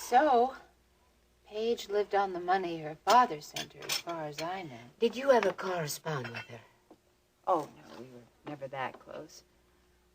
so. Paige lived on the money her father sent her, as far as I know. Did you ever correspond with her? Oh, no, we were never that close.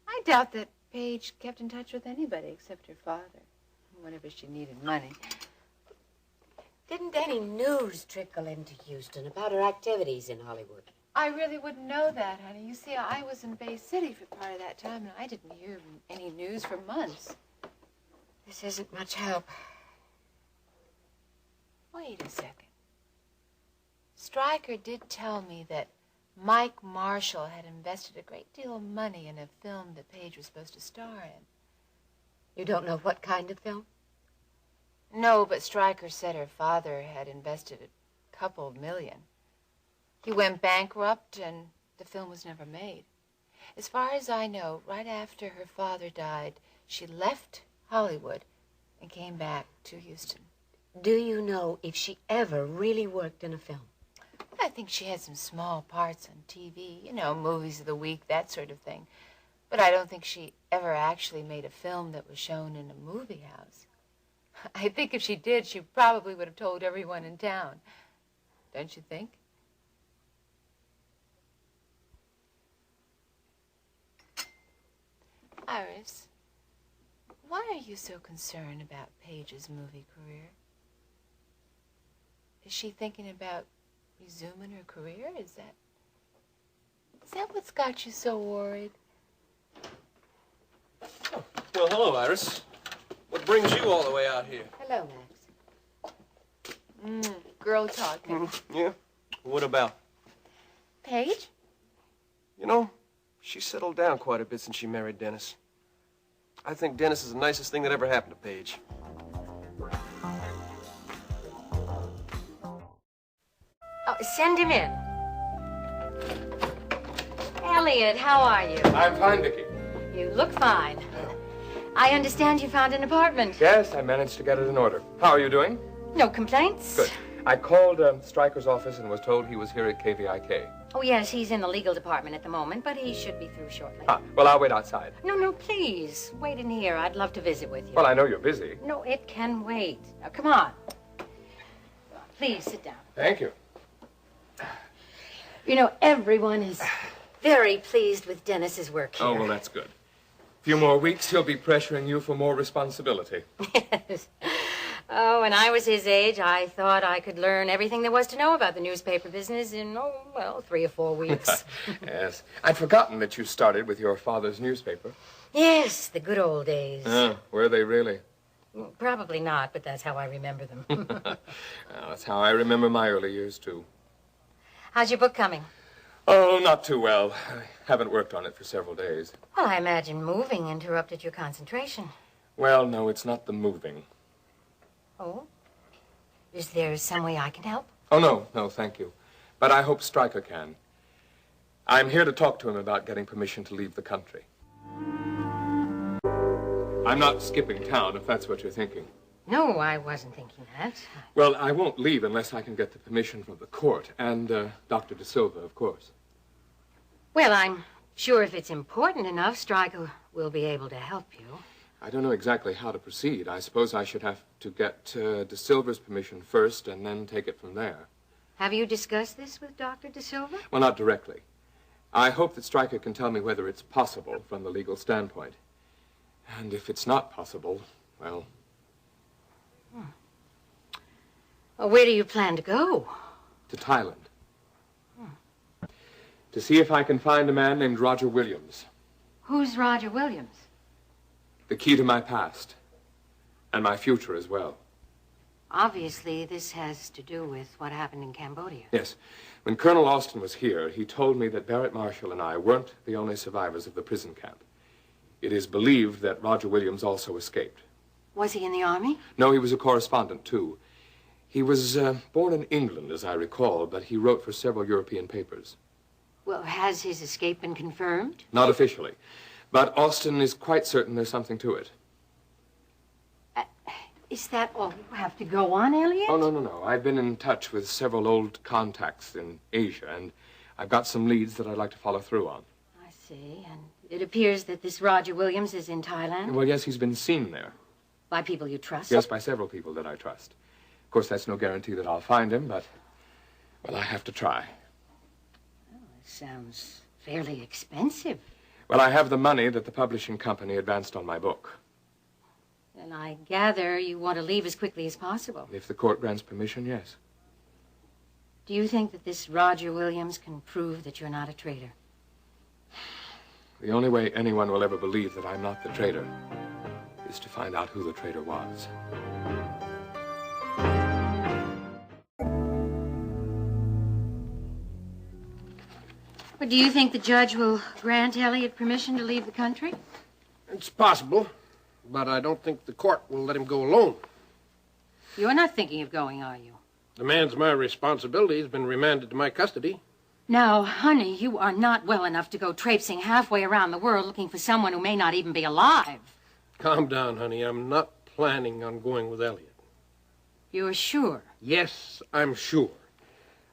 I doubt that Paige kept in touch with anybody except her father, whenever she needed money. Didn't any news trickle into Houston about her activities in Hollywood? I really wouldn't know that, honey. You see, I was in Bay City for part of that time, and I didn't hear any news for months. This isn't much help. Wait a second. Stryker did tell me that Mike Marshall had invested a great deal of money in a film that Paige was supposed to star in. You don't know what kind of film? No, but Stryker said her father had invested a couple of million. He went bankrupt, and the film was never made. As far as I know, right after her father died, she left Hollywood and came back to Houston. Do you know if she ever really worked in a film? I think she had some small parts on TV, you know, movies of the week, that sort of thing. But I don't think she ever actually made a film that was shown in a movie house. I think if she did, she probably would have told everyone in town. Don't you think? Iris, why are you so concerned about Paige's movie career? Is she thinking about resuming her career? Is that what's got you so worried? Oh, well, hello, Iris. What brings you all the way out here? Hello, Max. Girl talking. Yeah? What about? Paige? You know, she settled down quite a bit since she married Dennis. I think Dennis is the nicest thing that ever happened to Paige. Oh, send him in. Elliot, how are you? I'm fine, Vicky. You look fine. I understand you found an apartment. Yes, I managed to get it in order. How are you doing? No complaints? Good. I called Stryker's office and was told he was here at KVIK. Oh, yes, he's in the legal department at the moment, but he should be through shortly. Ah, well, I'll wait outside. No, please. Wait in here. I'd love to visit with you. Well, I know you're busy. No, it can wait. Now, come on. Please, sit down. Thank you. You know, everyone is very pleased with Dennis's work here. Oh, well, that's good. A few more weeks, he'll be pressuring you for more responsibility. Yes. Oh, when I was his age, I thought I could learn everything there was to know about the newspaper business in, 3 or 4 weeks. Yes. I'd forgotten that you started with your father's newspaper. Yes, the good old days. Were they really? Probably not, but that's how I remember them. Well, that's how I remember my early years, too. How's your book coming? Oh, not too well. I haven't worked on it for several days. Well, I imagine moving interrupted your concentration. Well, no, it's not the moving. Oh? Is there some way I can help? Oh, no, thank you. But I hope Stryker can. I'm here to talk to him about getting permission to leave the country. I'm not skipping town, if that's what you're thinking. No, I wasn't thinking that. Well, I won't leave unless I can get the permission from the court and Dr. De Silva, of course. Well, I'm sure if it's important enough, Stryker will be able to help you. I don't know exactly how to proceed. I suppose I should have to get De Silva's permission first and then take it from there. Have you discussed this with Dr. De Silva? Well, not directly. I hope that Stryker can tell me whether it's possible from the legal standpoint. And if it's not possible, well... Well, where do you plan to go? To Thailand. To see if I can find a man named Roger Williams. Who's Roger Williams? The key to my past. And my future as well. Obviously, this has to do with what happened in Cambodia. Yes. When Colonel Austin was here, he told me that Barrett Marshall and I weren't the only survivors of the prison camp. It is believed that Roger Williams also escaped. Was he in the Army? No, he was a correspondent, too. He was born in England, as I recall, but he wrote for several European papers. Well, has his escape been confirmed? Not officially. But Austin is quite certain there's something to it. Is that all you have to go on, Elliot? Oh, no. I've been in touch with several old contacts in Asia, and I've got some leads that I'd like to follow through on. I see. And it appears that this Roger Williams is in Thailand? Well, yes, he's been seen there. By people you trust? Yes, by several people that I trust. Of course, that's no guarantee that I'll find him, but, well, I have to try. Well, it sounds fairly expensive. Well, I have the money that the publishing company advanced on my book. And I gather you want to leave as quickly as possible. If the court grants permission, yes. Do you think that this Roger Williams can prove that you're not a traitor? The only way anyone will ever believe that I'm not the traitor is to find out who the traitor was. But do you think the judge will grant Elliot permission to leave the country? It's possible, but I don't think the court will let him go alone. You're not thinking of going, are you? The man's my responsibility. He's been remanded to my custody. Now, honey, you are not well enough to go traipsing halfway around the world looking for someone who may not even be alive. Calm down, honey. I'm not planning on going with Elliot. You're sure? Yes, I'm sure.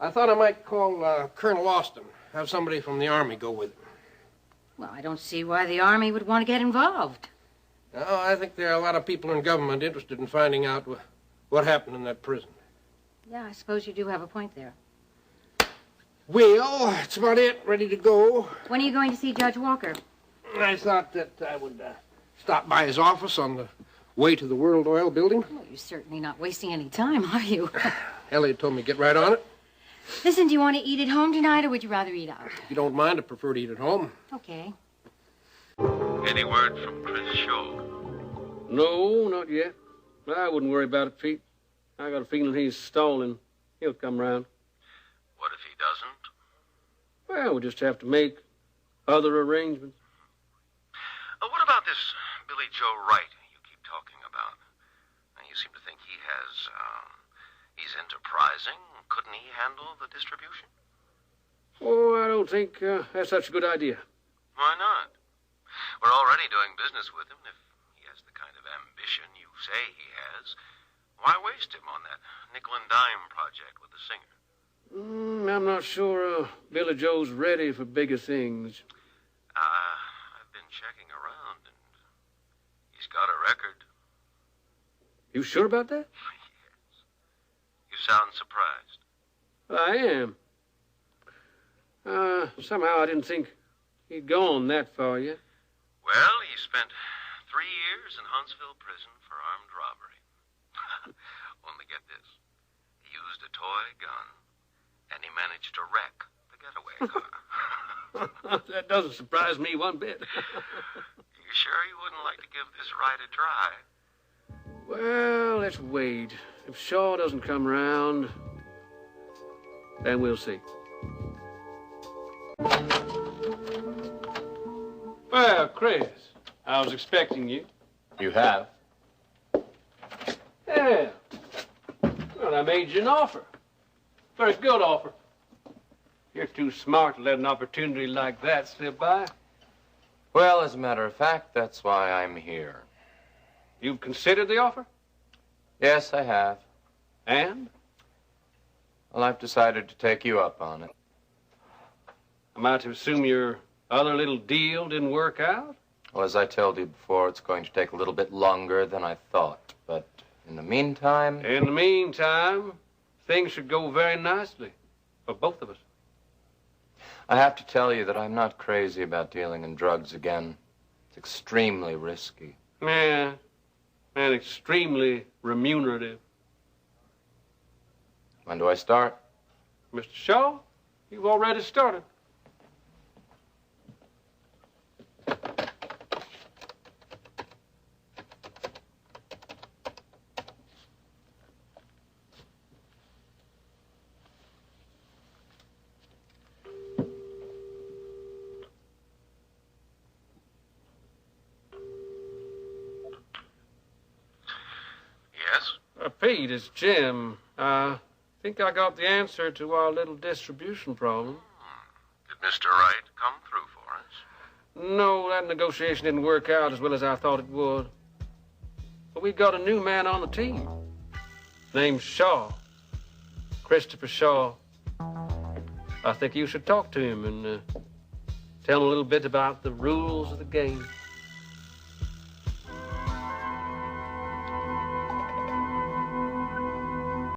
I thought I might call Colonel Austin, have somebody from the Army go with him. Well, I don't see why the Army would want to get involved. Oh, I think there are a lot of people in government interested in finding out what happened in that prison. Yeah, I suppose you do have a point there. Well, that's about it. Ready to go. When are you going to see Judge Walker? I thought that I would stop by his office on the way to the World Oil Building. Well, you're certainly not wasting any time, are you? Elliot told me to get right on it. Listen, do you want to eat at home tonight, or would you rather eat out? If you don't mind, I prefer to eat at home. Okay. Any word from Prince Shaw? No, not yet. I wouldn't worry about it, Pete. I got a feeling he's stalling. He'll come round. What if he doesn't? Well, we'll just have to make other arrangements. What about this Billy Joe Wright you keep talking about? You seem to think he's enterprising. Couldn't he handle the distribution? Oh, I don't think that's such a good idea. Why not? We're already doing business with him. If he has the kind of ambition you say he has, why waste him on that nickel and dime project with the singer? I'm not sure Billy Joe's ready for bigger things. I've been checking around, and he's got a record. You sure about that? Yes. You sound surprised. I am. Somehow I didn't think he'd gone that far yet. Well, he spent 3 years in Huntsville prison for armed robbery. Only get this. He used a toy gun, and he managed to wreck the getaway car. That doesn't surprise me one bit. You sure you wouldn't like to give this ride a try? Well, let's wait. If Shaw doesn't come round, then we'll see. Well, Chris, I was expecting you. You have? Yeah. Well, I made you an offer. Very good offer. You're too smart to let an opportunity like that slip by. Well, as a matter of fact, that's why I'm here. You've considered the offer? Yes, I have. And? Well, I've decided to take you up on it. Am I to assume your other little deal didn't work out? Well, as I told you before, it's going to take a little bit longer than I thought. But in the meantime... In the meantime, things should go very nicely for both of us. I have to tell you that I'm not crazy about dealing in drugs again. It's extremely risky. Yeah, and extremely remunerative. When do I start? Mr. Shaw, you've already started. Yes? Pete, it's Jim. I think I got the answer to our little distribution problem. Did Mr. Wright come through for us? No, that negotiation didn't work out as well as I thought it would. But we've got a new man on the team. Name's Shaw. Christopher Shaw. I think you should talk to him and tell him a little bit about the rules of the game.